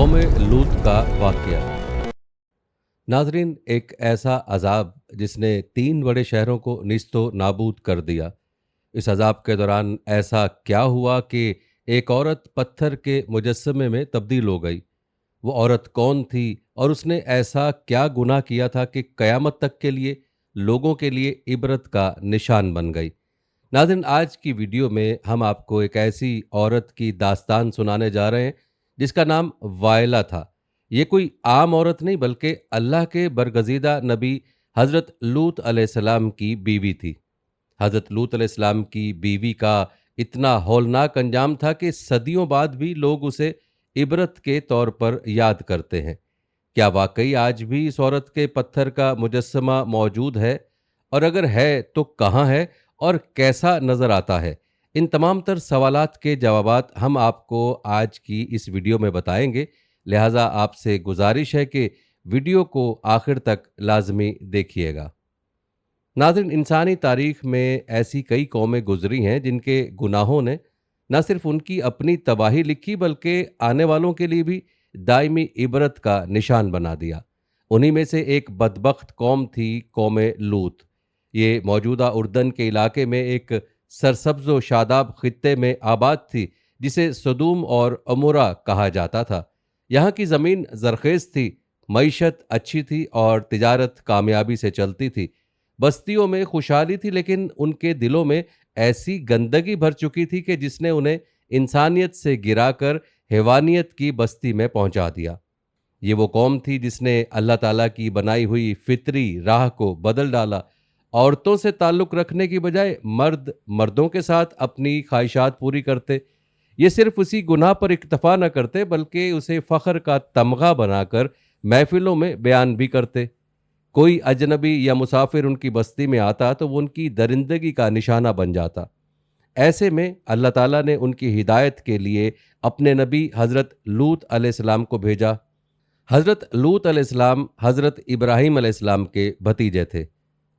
कौम लूत का वाक़या। नाज़रीन, एक ऐसा अज़ाब जिसने 3 बड़े शहरों को निस्तो नाबूद कर दिया। इस अज़ाब के दौरान ऐसा क्या हुआ कि एक औरत पत्थर के मुजस्समे में तब्दील हो गई? वो औरत कौन थी और उसने ऐसा क्या गुनाह किया था कि क़यामत तक के लिए लोगों के लिए इबरत का निशान बन गई? नाज़रीन, आज की वीडियो में हम आपको एक ऐसी औरत की दास्तान सुनाने जा रहे हैं जिसका नाम वायला था। ये कोई आम औरत नहीं बल्कि अल्लाह के बरगज़ीदा नबी हज़रत लूत अलैहिस्सलाम की बीवी थी। हज़रत लूत अलैहिस्सलाम की बीवी का इतना हौलनाक अंजाम था कि सदियों बाद भी लोग उसे इबरत के तौर पर याद करते हैं। क्या वाकई आज भी इस औरत के पत्थर का मुजस्समा मौजूद है? और अगर है तो कहाँ है और कैसा नज़र आता है? इन तमाम तर सवालात के जवाबात हम आपको आज की इस वीडियो में बताएंगे। लिहाजा आपसे गुजारिश है कि वीडियो को आखिर तक लाजमी देखिएगा। नाज़रीन, इंसानी तारीख में ऐसी कई कौमें गुजरी हैं जिनके गुनाहों ने न सिर्फ उनकी अपनी तबाही लिखी बल्कि आने वालों के लिए भी दायमी इबरत का निशान बना दिया। उन्हीं में से एक बदबख्त कौम थी कौम लूत। ये मौजूदा उर्दन के इलाके में एक सरसब्ज़ व शादाब खित्ते में आबाद थी जिसे सदूम और अमुरा कहा जाता था। यहाँ की ज़मीन ज़रख़ेज़ थी, मईशत अच्छी थी और तिजारत कामयाबी से चलती थी। बस्तियों में खुशहाली थी लेकिन उनके दिलों में ऐसी गंदगी भर चुकी थी कि जिसने उन्हें इंसानियत से गिराकर हैवानियत की बस्ती में पहुंचा दिया। ये वो कौम थी जिसने अल्लाह ताला की बनाई हुई फितरी राह को बदल डाला। औरतों से ताल्लुक़ रखने की बजाय मर्द मर्दों के साथ अपनी ख्वाहिशात पूरी करते। ये सिर्फ उसी गुनाह पर इक्तफा न करते बल्कि उसे फ़ख्र का तमगा बनाकर महफिलों में बयान भी करते। कोई अजनबी या मुसाफिर उनकी बस्ती में आता तो वो उनकी दरिंदगी का निशाना बन जाता। ऐसे में अल्लाह ताला ने उनकी हिदायत के लिए अपने नबी हज़रत लूत अलैहिस्सलाम को भेजा। हज़रत लूत अलैहिस्सलाम हज़रत इब्राहीम अलैहिस्सलाम के भतीजे थे।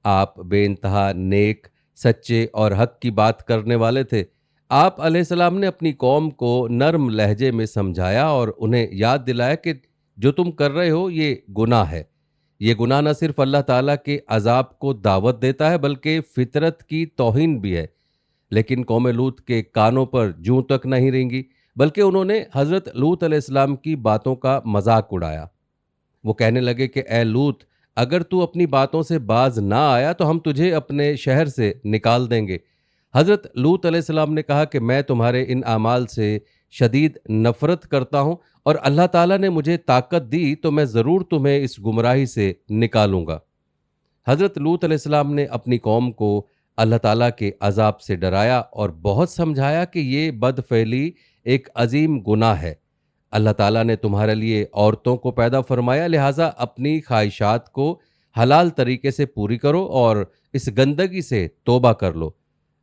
आप बेइंतहा नेक, सच्चे और हक की बात करने वाले थे। आप अलैहिस्सलाम ने अपनी कौम को नर्म लहजे में समझाया और उन्हें याद दिलाया कि जो तुम कर रहे हो ये गुनाह है। ये गुनाह न सिर्फ अल्लाह ताला के अजाब को दावत देता है बल्कि फितरत की तौहीन भी है। लेकिन कौम लूत के कानों पर जूं तक नहीं रेंगी बल्कि उन्होंने हज़रत लूत अलैहिस्सलाम की बातों का मजाक उड़ाया। वो कहने लगे कि ए लूत, अगर तू अपनी बातों से बाज ना आया तो हम तुझे अपने शहर से निकाल देंगे। हज़रत लूत अलैहिस्सलाम ने कहा कि मैं तुम्हारे इन अमाल से शदीद नफ़रत करता हूँ और अल्लाह ताला ने मुझे ताकत दी तो मैं ज़रूर तुम्हें इस गुमराही से निकालूंगा। हज़रत लूत अलैहिस्सलाम ने अपनी कौम को अल्लाह ताला के अजाब से डराया और बहुत समझाया कि ये बदफैली एक अजीम गुनाह है। अल्लाह ताला ने तुम्हारे लिए औरतों को पैदा फरमाया, लिहाजा अपनी ख्वाहिशात को हलाल तरीके से पूरी करो और इस गंदगी से तौबा कर लो।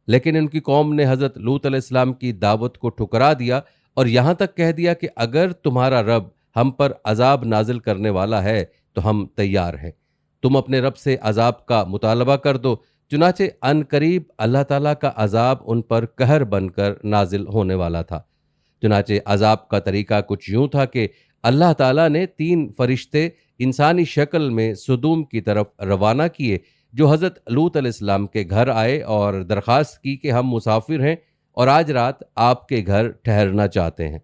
लेकिन इनकी कौम ने हज़रत लूत अलैहिस्सलाम की दावत को ठुकरा दिया और यहाँ तक कह दिया कि अगर तुम्हारा रब हम पर अजाब नाजिल करने वाला है तो हम तैयार हैं। तुम अपने रब से अजाब का मुतालबा कर दो। चुनाचे अनकरीब अल्लाह ताला का अजाब उन पर कहर बनकर नाजिल होने वाला था। चुनाचे अजाब का तरीका कुछ यूं था कि अल्लाह ताला ने 3 फरिश्ते इंसानी शक्ल में सदूम की तरफ रवाना किए जो हज़रत लूत अलैहिस्सलाम के घर आए और दरख्वास्त की कि हम मुसाफिर हैं और आज रात आपके घर ठहरना चाहते हैं।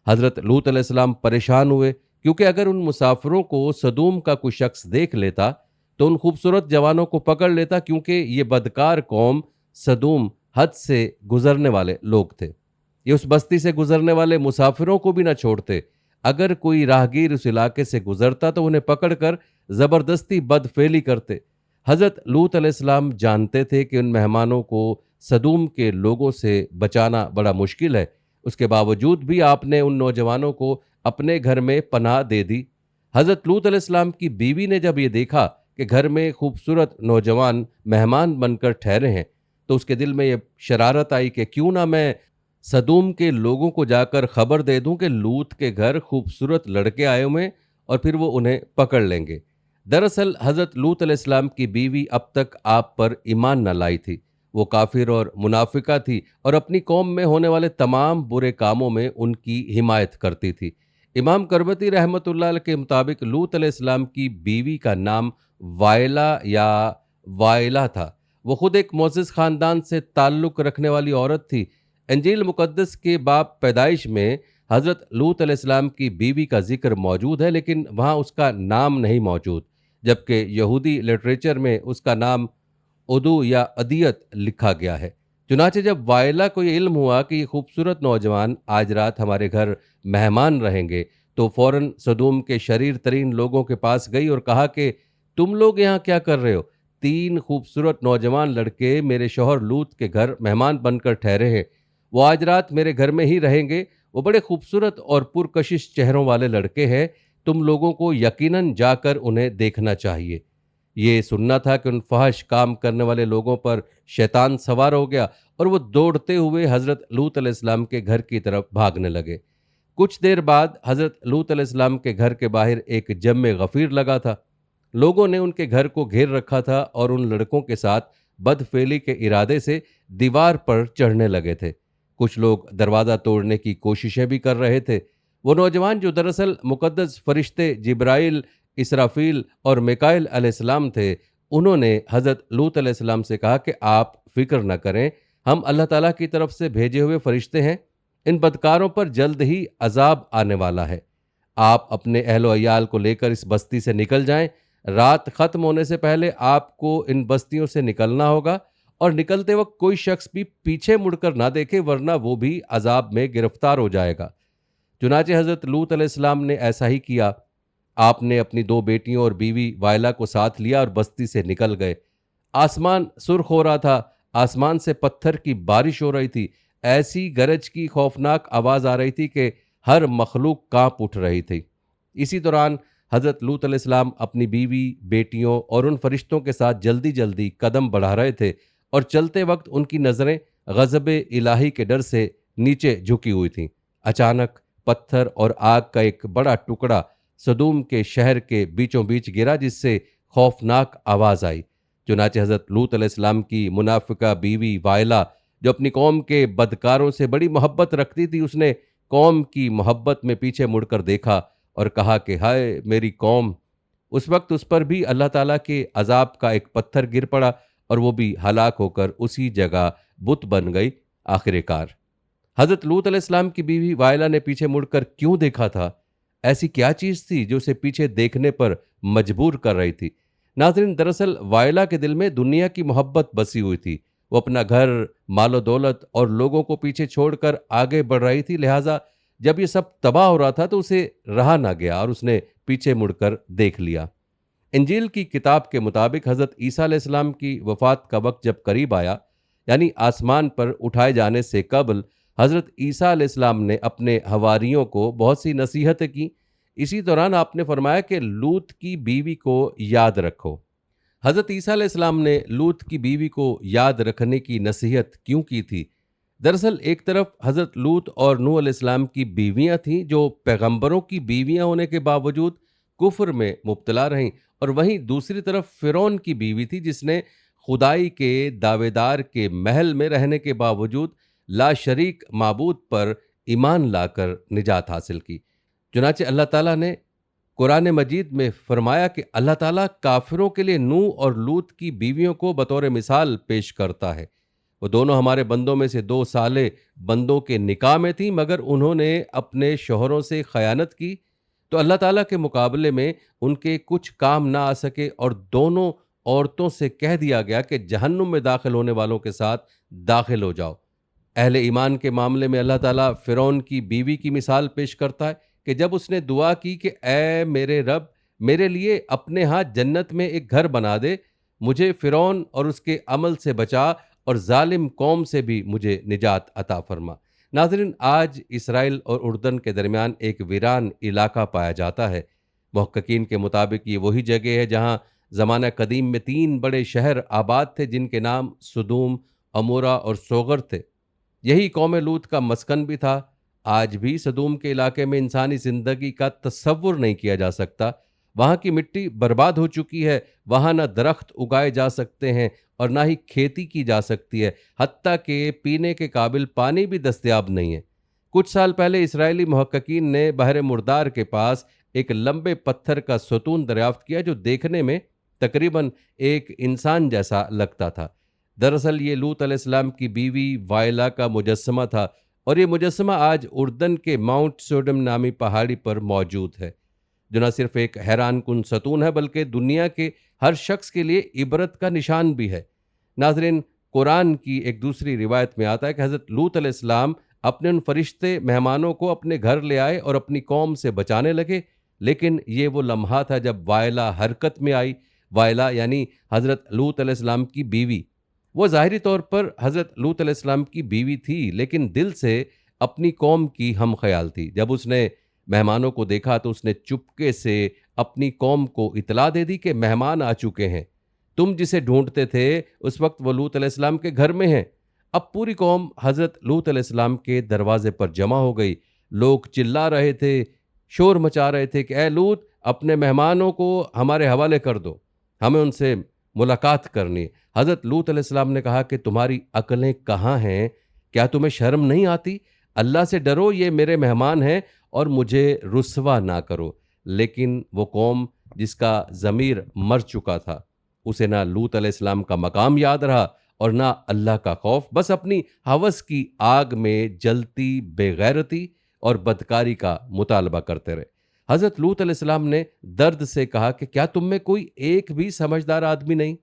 हज़रत लूत अलैहिस्सलाम परेशान हुए क्योंकि अगर उन मुसाफिरों को सदूम का कोई शख्स देख लेता तो उन खूबसूरत जवानों को पकड़ लेता, क्योंकि ये बदकार कौम सदूम हद से गुजरने वाले लोग थे। ये उस बस्ती से गुजरने वाले मुसाफिरों को भी न छोड़ते। अगर कोई राहगीर उस इलाके से गुजरता तो उन्हें पकड़कर ज़बरदस्ती बदफेली करते। हज़रत लूत अलैहिस्सलाम जानते थे कि उन मेहमानों को सदूम के लोगों से बचाना बड़ा मुश्किल है। उसके बावजूद भी आपने उन नौजवानों को अपने घर में पनाह दे दी। हज़रत लूत अलैहिस्सलाम की बीवी ने जब ये देखा कि घर में खूबसूरत नौजवान मेहमान बनकर ठहरे हैं तो उसके दिल में ये शरारत आई कि क्यों ना मैं सदूम के लोगों को जाकर खबर दे दूं कि लूत के घर खूबसूरत लड़के आए हुए हैं और फिर वो उन्हें पकड़ लेंगे। दरअसल हज़रत लूत अलैहिस्सलाम की बीवी अब तक आप पर ईमान न लाई थी। वो काफिर और मुनाफिका थी और अपनी कौम में होने वाले तमाम बुरे कामों में उनकी हिमायत करती थी। इमाम करबती रहमतुल्लाह अलैह के मुताबिक लूत अलैहिस्सलाम की बीवी का नाम वायला या वायला था। वो खुद एक मोअज़्ज़ज़ ख़ानदान से ताल्लुक़ रखने वाली औरत थी। इंजील मुक़द्दस के बाब पैदाइश में हज़रत लूत अलैहिस्सलाम की बीवी का ज़िक्र मौजूद है, लेकिन वहाँ उसका नाम नहीं मौजूद, जबकि यहूदी लिटरेचर में उसका नाम उदू या अदियत लिखा गया है। चुनाचे जब वायला को ये इल्म हुआ कि ये खूबसूरत नौजवान आज रात हमारे घर मेहमान रहेंगे, तो फ़ौरन सदूम के शरीर तरीन लोगों के पास गई और कहा कि तुम लोग यहाँ क्या कर रहे हो? 3 खूबसूरत नौजवान लड़के मेरे शौहर लूत के घर मेहमान बनकर ठहरे हैं। वो आज रात मेरे घर में ही रहेंगे। वो बड़े खूबसूरत और पुरकशिश चेहरों वाले लड़के हैं। तुम लोगों को यकीनन जाकर उन्हें देखना चाहिए। ये सुनना था कि उन फहश काम करने वाले लोगों पर शैतान सवार हो गया और वो दौड़ते हुए हज़रत लूत अलैहिस्सलाम के घर की तरफ भागने लगे। कुछ देर बाद हज़रत लूत अलैहिस्सलाम के घर के बाहर एक जम्मे गफ़ीर लगा था। लोगों ने उनके घर को घेर रखा था और उन लड़कों के साथ बदफेली के इरादे से दीवार पर चढ़ने लगे थे। कुछ लोग दरवाज़ा तोड़ने की कोशिशें भी कर रहे थे। वो नौजवान जो दरअसल मुक़द्दस फ़रिश्ते जिब्राइल, इसराफील और मिकाईल अलैहिस्सलाम थे, उन्होंने हज़रत लूत अलैहिस्सलाम से कहा कि आप फ़िक्र न करें, हम अल्लाह ताला की तरफ से भेजे हुए फ़रिश्ते हैं। इन बदकारों पर जल्द ही अज़ाब आने वाला है। आप अपने अहलो अयाल को लेकर इस बस्ती से निकल जाएं। रात ख़त्म होने से पहले आपको इन बस्तियों से निकलना होगा और निकलते वक्त कोई शख्स भी पीछे मुड़कर ना देखे, वरना वो भी अज़ाब में गिरफ्तार हो जाएगा। चुनाचे हज़रत लूत अलैहिस्सलाम ने ऐसा ही किया। आपने अपनी 2 बेटियों और बीवी वायला को साथ लिया और बस्ती से निकल गए। आसमान सुर्ख हो रहा था। आसमान से पत्थर की बारिश हो रही थी। ऐसी गरज की खौफनाक आवाज़ आ रही थी कि हर मखलूक कांप उठ रही थी। इसी दौरान हज़रत लूत अलैहिस्सलाम अपनी बीवी, बेटियों और उन फरिश्तों के साथ जल्दी जल्दी कदम बढ़ा रहे थे और चलते वक्त उनकी नज़रें गज़ब इलाही के डर से नीचे झुकी हुई थीं। अचानक पत्थर और आग का एक बड़ा टुकड़ा सदूम के शहर के बीचों बीच गिरा, जिससे खौफनाक आवाज़ आई। चुनाचे हज़रत लूत अलैहिस्सलाम की मुनाफिका बीवी वायला, जो अपनी कौम के बदकारों से बड़ी मोहब्बत रखती थी, उसने कौम की मोहब्बत में पीछे मुड़कर देखा और कहा कि हाय मेरी कौम। उस वक्त उस पर भी अल्लाह ताला के अजाब का एक पत्थर गिर पड़ा और वो भी हलाक होकर उसी जगह बुत बन गई। आखिरकार हज़रत लूत अलैहिस्सलाम की बीवी वायला ने पीछे मुड़कर क्यों देखा था? ऐसी क्या चीज़ थी जो उसे पीछे देखने पर मजबूर कर रही थी? नाज़रीन, दरअसल वायला के दिल में दुनिया की मोहब्बत बसी हुई थी। वो अपना घर, मालो दौलत और लोगों को पीछे छोड़कर आगे बढ़ रही थी। लिहाजा जब ये सब तबाह हो रहा था तो उसे रहा ना गया और उसने पीछे मुड़कर देख लिया। इंजील की किताब के मुताबिक हज़रत ईसा अलैहिस्सलाम की वफ़ात का वक्त जब करीब आया, यानी आसमान पर उठाए जाने से कबल, हज़रत ईसा अलैहिस्सलाम ने अपने हवारियों को बहुत सी नसीहतें की। इसी दौरान आपने फरमाया कि लूत की बीवी को याद रखो। हज़रत ईसा अलैहिस्सलाम ने लूत की बीवी को याद रखने की नसीहत क्यों की थी? दरअसल एक तरफ हज़रत लूत और नूह अलैहिस्सलाम की बीवियां थीं, जो पैगंबरों की बीवियां होने के बावजूद कुफ्र में मुब्तला रहीं, और वहीं दूसरी तरफ फ़िरौन की बीवी थी, जिसने खुदाई के दावेदार के महल में रहने के बावजूद लाशरीक माबूद पर ईमान लाकर निजात हासिल की। चुनाचे अल्लाह ताला ने कुरान मजीद में फरमाया कि अल्लाह ताला काफिरों के लिए नूह और लूत की बीवियों को बतौर मिसाल पेश करता है। वो दोनों हमारे बंदों में से 2 साले बंदों के निकाह में थीं, मगर उन्होंने अपने शौहरों से खयानत की, तो अल्लाह ताला के मुकाबले में उनके कुछ काम ना आ सके और दोनों औरतों से कह दिया गया कि जहन्नुम में दाखिल होने वालों के साथ दाखिल हो जाओ। अहले ईमान के मामले में अल्लाह ताला फ़िरौन की बीवी की मिसाल पेश करता है कि जब उसने दुआ की कि ऐ मेरे रब, मेरे लिए अपने यहाँ जन्नत में एक घर बना दे, मुझे फ़िरौन और उसके अमल से बचा और जालिम कौम से भी मुझे निजात अता फरमा। नाज़रीन, आज इसराइल और उर्दन के दरमियान एक वीरान इलाका पाया जाता है। मुहक्किकीन के मुताबिक ये वही जगह है जहाँ ज़माना कदीम में 3 बड़े शहर आबाद थे, जिनके नाम सदूम, अमोरा और सोगर थे। यही कौम लूत का मस्कन भी था। आज भी सदूम के इलाके में इंसानी ज़िंदगी का तसव्वुर नहीं किया जा सकता। वहाँ की मिट्टी बर्बाद हो चुकी है। वहाँ न दरख्त उगाए जा सकते हैं और ना ही खेती की जा सकती है। हत्ता के पीने के काबिल पानी भी दस्तयाब नहीं है। कुछ साल पहले इस्राएली मुहक्किकीन ने बहर मुर्दार के पास एक लंबे पत्थर का सतून दरियाफ्त किया जो देखने में तकरीबन एक इंसान जैसा लगता था। दरअसल ये लूत अलैहिस्सलाम की बीवी वायला का मुजस्समा था और ये मुजस्समा आज उर्दन के माउंट सोडम नामी पहाड़ी पर मौजूद है, जो न सिर्फ एक हैरान कुन सतून है बल्कि दुनिया के हर शख्स के लिए इबरत का निशान भी है। नाज़रीन, कुरान की एक दूसरी रिवायत में आता है कि हज़रत लूत अलैहिस्सलाम अपने उन फरिश्ते मेहमानों को अपने घर ले आए और अपनी कौम से बचाने लगे, लेकिन ये वो लम्हा था जब वायला हरकत में आई। वायला यानी हज़रत लूत अलैहिस्सलाम की बीवी। वो ज़ाहिरी तौर पर हज़रत लूत अलैहिस्सलाम की बीवी थी, लेकिन दिल से अपनी कौम की हम ख्याल थी। जब उसने मेहमानों को देखा तो उसने चुपके से अपनी कौम को इतला दे दी कि मेहमान आ चुके हैं, तुम जिसे ढूंढते थे उस वक्त वो लूत अलैहिस्सलाम के घर में हैं। अब पूरी कौम हज़रत लूत अलैहिस्सलाम के दरवाजे पर जमा हो गई। लोग चिल्ला रहे थे, शोर मचा रहे थे कि ए लूत, अपने मेहमानों को हमारे हवाले कर दो, हमें उनसे मुलाकात करनी है। हज़रत लूत अलैहिस्सलाम ने कहा कि तुम्हारी अक्लें कहाँ हैं? क्या तुम्हें शर्म नहीं आती? अल्लाह से डरो, ये मेरे मेहमान हैं और मुझे रुस्वा ना करो। लेकिन वो कौम जिसका ज़मीर मर चुका था, उसे ना लूत अलैहिस्सलाम का मकाम याद रहा और ना अल्लाह का खौफ, बस अपनी हवस की आग में जलती बेगैरती और बदकारी का मुतालबा करते रहे। हज़रत लूत अलैहिस्सलाम ने दर्द से कहा कि क्या तुम में कोई एक भी समझदार आदमी नहीं?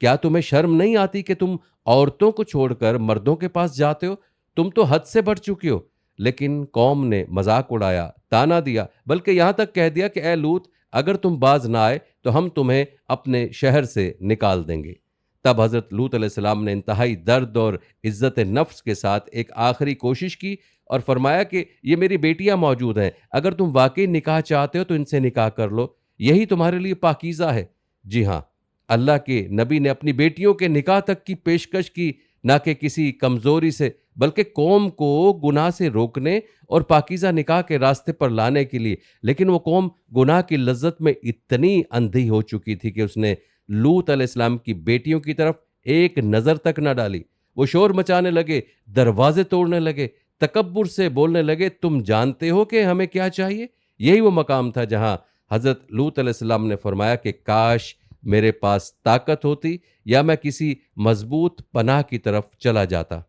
क्या तुम्हें शर्म नहीं आती कि तुम औरतों को छोड़कर मर्दों के पास जाते हो? तुम तो हद से बढ़ चुके हो। लेकिन कौम ने मजाक उड़ाया, ताना दिया, बल्कि यहाँ तक कह दिया कि ए लूत, अगर तुम बाज ना आए तो हम तुम्हें अपने शहर से निकाल देंगे। तब हज़रत लूत अलैहिस्सलाम ने इंतहाई दर्द और इज़्ज़त नफ्स के साथ एक आखिरी कोशिश की और फरमाया कि ये मेरी बेटियां मौजूद हैं, अगर तुम वाकई निकाह चाहते हो तो इनसे निकाह कर लो, यही तुम्हारे लिए पाकीज़ा है। जी हाँ, अल्लाह के नबी ने अपनी बेटियों के निकाह तक की पेशकश की, ना कि किसी कमज़ोरी से, बल्कि कौम को गुनाह से रोकने और पाकीज़ा निकाह के रास्ते पर लाने के लिए। लेकिन वो कौम गुनाह की लज्जत में इतनी अंधी हो चुकी थी कि उसने लूत अलैहिस्सलाम की बेटियों की तरफ एक नज़र तक न डाली। वो शोर मचाने लगे, दरवाजे तोड़ने लगे, तकब्बुर से बोलने लगे, तुम जानते हो कि हमें क्या चाहिए? यही वो मकाम था जहां हज़रत लूत अलैहिस्सलाम ने फरमाया कि काश मेरे पास ताकत होती या मैं किसी मजबूत पनाह की तरफ चला जाता।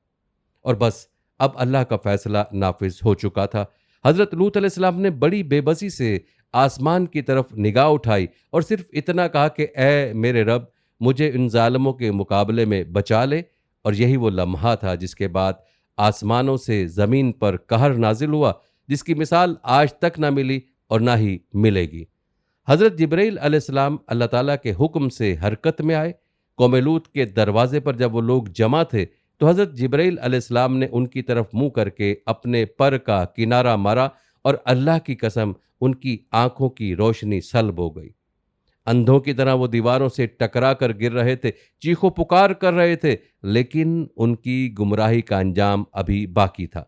और बस अब अल्लाह का फैसला नाफिज हो चुका था। हज़रत लूत अलैहिस्सलाम ने बड़ी बेबसी से आसमान की तरफ निगाह उठाई और सिर्फ इतना कहा कि ए मेरे रब, मुझे इन जालिमों के मुकाबले में बचा ले। और यही वो लम्हा था जिसके बाद आसमानों से ज़मीन पर कहर नाजिल हुआ, जिसकी मिसाल आज तक ना मिली और ना ही मिलेगी। हज़रत जिब्राइल अलैहिस्सलाम अल्लाह ताला के हुक्म से हरकत में आए। कौम लूत के दरवाजे पर जब वो लोग जमा थे तो हज़रत जिब्राइल अलैहिस्सलाम ने उनकी तरफ मुंह करके अपने पर का किनारा मारा और अल्लाह की कसम, उनकी आंखों की रोशनी सल्ब हो गई। अंधों की तरह वो दीवारों से टकरा कर गिर रहे थे, चीखो पुकार कर रहे थे, लेकिन उनकी गुमराही का अंजाम अभी बाकी था।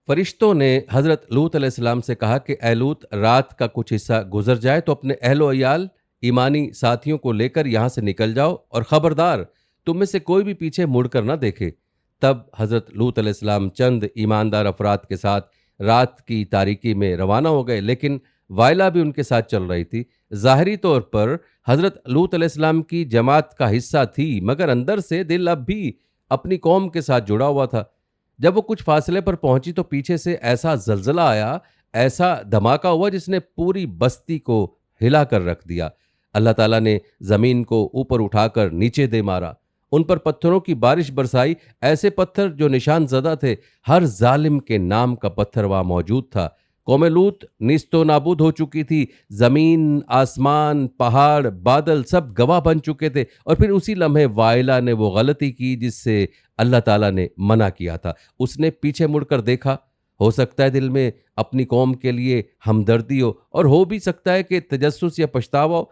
फरिश्तों ने हज़रत लूत अलैहिस्सलाम से कहा कि ए लूत, रात का कुछ हिस्सा गुजर जाए तो अपने अहलो अयाल ईमानी साथियों को लेकर यहाँ से निकल जाओ और ख़बरदार, तुम में से कोई भी पीछे मुड़कर ना देखे। तब हज़रत लूत अलैहिस्सलाम चंद ईमानदार अफराद के साथ रात की तारीकी में रवाना हो गए, लेकिन वायला भी उनके साथ चल रही थी। ज़ाहिरी तौर पर हज़रत लूत अलैहिस्सलाम की जमात का हिस्सा थी, मगर अंदर से दिल अब भी अपनी कौम के साथ जुड़ा हुआ था। जब वो कुछ फासले पर पहुंची तो पीछे से ऐसा जलजला आया, ऐसा धमाका हुआ जिसने पूरी बस्ती को हिला कर रख दिया। अल्लाह ताला ने ज़मीन को ऊपर उठाकर नीचे दे मारा, उन पर पत्थरों की बारिश बरसाई, ऐसे पत्थर जो निशान ज़दा थे। हर जालिम के नाम का पत्थर वहाँ मौजूद था। कौम लूत निस्तो नाबूद हो चुकी थी। ज़मीन, आसमान, पहाड़, बादल सब गवाह बन चुके थे। और फिर उसी लम्हे वाइला ने वो गलती की जिससे अल्लाह ताला ने मना किया था। उसने पीछे मुड़कर देखा। हो सकता है दिल में अपनी कौम के लिए हमदर्दी हो, और हो भी सकता है कि तजस्सुस या पछतावा हो,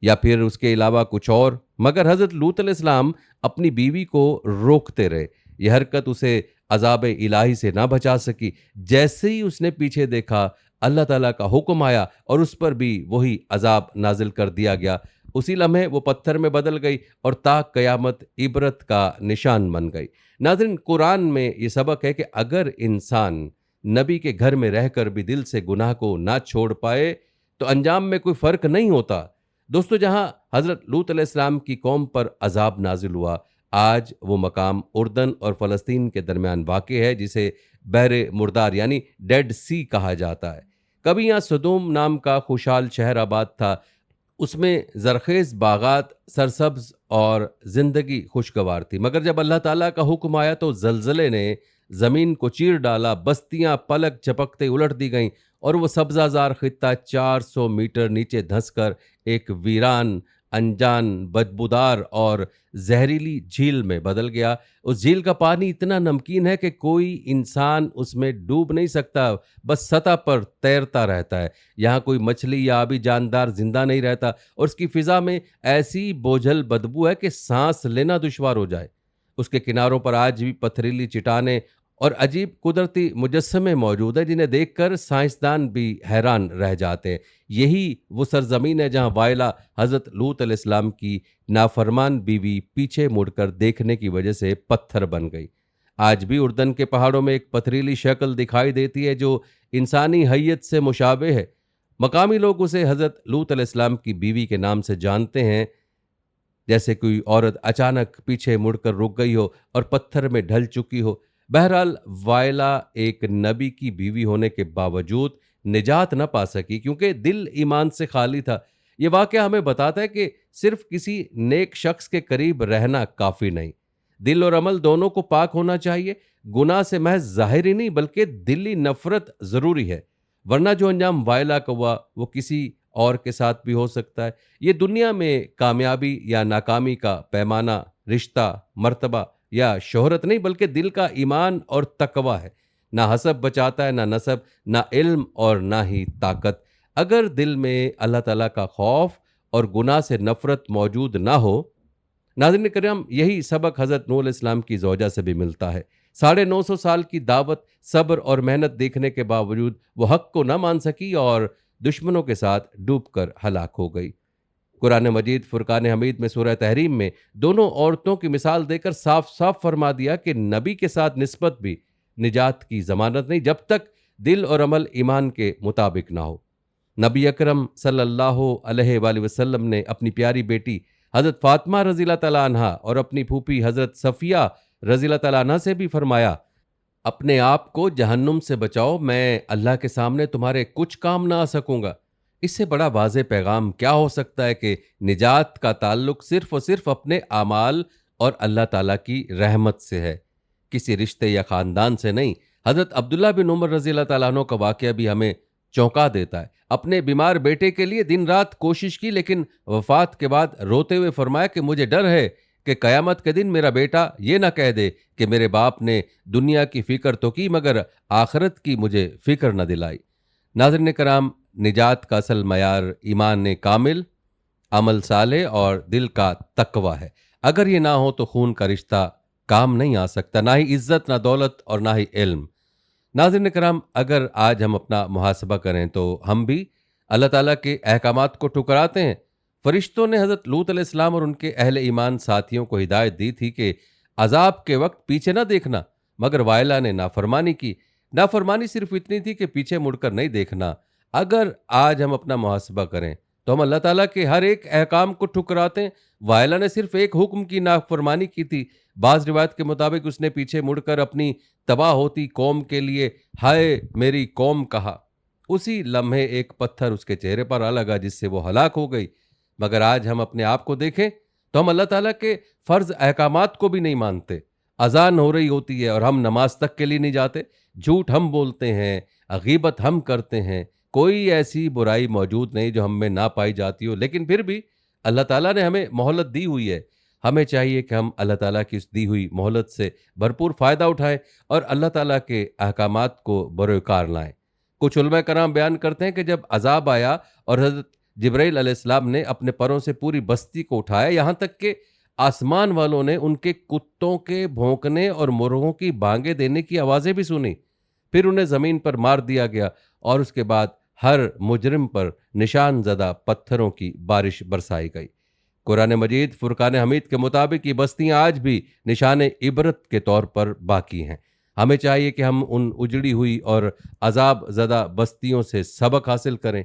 या फिर उसके अलावा कुछ और। मगर हज़रत लूत अलैहिस्सलाम अपनी बीवी को रोकते रहे। यह हरकत उसे अजाब इलाही से ना बचा सकी। जैसे ही उसने पीछे देखा, अल्लाह ताला का हुक्म आया और उस पर भी वही अजाब नाजिल कर दिया गया। उसी लम्हे वो पत्थर में बदल गई और ता क़यामत इबरत का निशान बन गई। नाज़रीन, कुरान में ये सबक है कि अगर इंसान नबी के घर में रहकर भी दिल से गुनाह को ना छोड़ पाए तो अंजाम में कोई फ़र्क नहीं होता। दोस्तों, जहां हज़रत लूत अलैहिस्सलाम की कौम पर अजाब नाजिल हुआ, आज वो मकाम उर्दन और फ़लस्तीन के दरमियान वाक़ है, जिसे बहरे मुर्दार यानी डेड सी कहा जाता है। कभी यहाँ सदूम नाम का खुशहाल शहर आबाद था। उसमें ज़रख़ेज़ बागात, सरसब्ज़ और ज़िंदगी खुशगवार थी। मगर जब अल्लाह ताला का हुक्म आया तो ज़लज़ले ने ज़मीन को चीर डाला, बस्तियां पलक झपकते उलट दी गईं और वो सब्ज़ाज़ार ख़ित्ता 400 मीटर नीचे धंसकर एक वीरान, अनजान, बदबूदार और जहरीली झील में बदल गया। उस झील का पानी इतना नमकीन है कि कोई इंसान उसमें डूब नहीं सकता, बस सतह पर तैरता रहता है। यहाँ कोई मछली या आबी जानदार जिंदा नहीं रहता और उसकी फिजा में ऐसी बोझल बदबू है कि सांस लेना दुश्वार हो जाए। उसके किनारों पर आज भी पथरीली चट्टानें और अजीब कुदरती मुजस्समे मौजूद है, जिन्हें देखकर साइंसदान भी हैरान रह जाते हैं। यही वो सरजमीन है जहाँ वाइला हज़रत लूत अलैहिस्सलाम की नाफरमान बीवी पीछे मुड़कर देखने की वजह से पत्थर बन गई। आज भी उर्दन के पहाड़ों में एक पथरीली शक्ल दिखाई देती है जो इंसानी हैयत से मुशाबे है। मकामी लोग उसे हज़रत लूत अलैहिस्सलाम की बीवी के नाम से जानते हैं, जैसे कोई औरत अचानक पीछे मुड़कर रुक गई हो और पत्थर में ढल चुकी हो। बहरहाल, वायला एक नबी की बीवी होने के बावजूद निजात न पा सकी, क्योंकि दिल ईमान से खाली था। ये वाक़या हमें बताता है कि सिर्फ किसी नेक शख्स के करीब रहना काफ़ी नहीं, दिल और अमल दोनों को पाक होना चाहिए। गुनाह से महज ज़ाहिरी नहीं बल्कि दिली नफरत ज़रूरी है, वरना जो अंजाम वायला का हुआ वो किसी और के साथ भी हो सकता है। ये दुनिया में कामयाबी या नाकामी का पैमाना रिश्ता, मर्तबा या शोहरत नहीं बल्कि दिल का ईमान और तकवा है। ना हसब बचाता है, ना नसब, ना इल्म और ना ही ताकत। अगर दिल में अल्लाह ताला का खौफ और गुनाह से नफरत मौजूद ना हो, नाज़रीन करम, यही सबक हज़रत नूह अलैहिस्सलाम की ज़ौजा से भी मिलता है। 950 साल की दावत, सब्र और मेहनत देखने के बावजूद वो हक को न मान सकी और दुश्मनों के साथ डूबकर हलाक हो गई। कुरान मजीद फुरकान हमीद में सूरह तहरीम में दोनों औरतों की मिसाल देकर साफ साफ फरमा दिया कि नबी के साथ निस्बत भी निजात की जमानत नहीं, जब तक दिल और अमल ईमान के मुताबिक ना हो। नबी अकरम सल्लल्लाहु अलैहि वसल्लम ने अपनी प्यारी बेटी हज़रत फातिमा रज़ियल्लाहु तआला अन्हा और अपनी फूफी हज़रत सफ़िया रज़ियल्लाहु तआला अन्हा से भी फरमाया, अपने आप को जहन्नुम से बचाओ, मैं अल्लाह के सामने तुम्हारे कुछ काम ना आ सकूंगा। इससे बड़ा वाज़ेह पैगाम क्या हो सकता है कि निजात का ताल्लुक सिर्फ और सिर्फ अपने आमाल और अल्लाह ताला की रहमत से है, किसी रिश्ते या ख़ानदान से नहीं। हज़रत अब्दुल्ला बिन उमर रज़ियल्लाहु तआला अन्हु का वाक़या भी हमें चौंका देता है। अपने बीमार बेटे के लिए दिन रात कोशिश की, लेकिन वफ़ात के बाद रोते हुए फरमाया कि मुझे डर है कि क़यामत के दिन मेरा बेटा ये ना कह दे कि मेरे बाप ने दुनिया की फ़िक्र तो की मगर आखिरत की मुझे फ़िक्र न दिलाई। नाज़रीन कराम, निजात का असल मयार ईमान कामिल, अमल साले और दिल का तकवा है। अगर ये ना हो तो खून का रिश्ता काम नहीं आ सकता, ना ही इज्जत, ना दौलत और ना ही इल्म। नाज़रीन कराम, अगर आज हम अपना मुहासबा करें तो हम भी अल्लाह ताला के अहकामात को ठुकराते हैं। फरिश्तों ने हज़रत लूत अलैहिस्सलाम और उनके अहले ईमान साथियों को हिदायत दी थी कि अजाब के वक्त पीछे ना देखना, मगर वायला ने नाफरमानी की। नाफरमानी सिर्फ इतनी थी कि पीछे मुड़कर नहीं देखना। अगर आज हम अपना मुहासबा करें तो हम अल्लाह ताला के हर एक अहकाम को ठुकराते हैं। वायला ने सिर्फ एक हुक्म की नाफरमानी की थी। बाज़ रिवायत के मुताबिक उसने पीछे मुड़कर अपनी तबाह होती कौम के लिए हाय मेरी कौम कहा। उसी लम्हे एक पत्थर उसके चेहरे पर आ लगा, जिससे वो हलाक हो गई। मगर आज हम अपने आप को देखें तो हम अल्लाह ताला के फ़र्ज अहकामात को भी नहीं मानते। अजान हो रही होती है और हम नमाज तक के लिए नहीं जाते। झूठ हम बोलते हैं, गीबत हम करते हैं। कोई ऐसी बुराई मौजूद नहीं जो हम में ना पाई जाती हो, लेकिन फिर भी अल्लाह ताला ने हमें मोहलत दी हुई है। हमें चाहिए कि हम अल्लाह ताला की उस दी हुई मोहलत से भरपूर फ़ायदा उठाएं और अल्लाह ताला के अहकामात को बरोकार लाएं। कुछ उलमा कराम बयान करते हैं कि जब अजाब आया और हज़रत जिब्राइल अलैहिस्सलाम ने अपने परों से पूरी बस्ती को उठाया, यहाँ तक कि आसमान वालों ने उनके कुत्तों के भौंकने और मुर्गों की बांगे देने की आवाज़ें भी सुनी। फिर उन्हें ज़मीन पर मार दिया गया और उसके बाद हर मुजरिम पर निशान ज़दा पत्थरों की बारिश बरसाई गई। कुरान मजीद फुरकान हमीद के मुताबिक ये बस्तियां आज भी निशान इबरत के तौर पर बाकी हैं। हमें चाहिए कि हम उन उजड़ी हुई और अज़ाब ज़दा बस्तियों से सबक हासिल करें।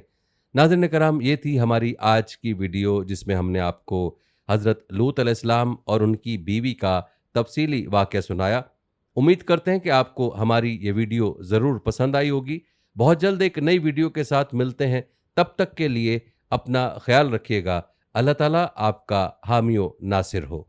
नाज़रीन कराम, ये थी हमारी आज की वीडियो जिसमें हमने आपको हज़रत लूत अलैहिस्सलाम और उनकी बीवी का तफ़सीली वाक़या सुनाया। उम्मीद करते हैं कि आपको हमारी ये वीडियो ज़रूर पसंद आई होगी। बहुत जल्द एक नई वीडियो के साथ मिलते हैं। तब तक के लिए अपना ख़्याल रखिएगा। अल्लाह ताला आपका हामी व नासिर हो।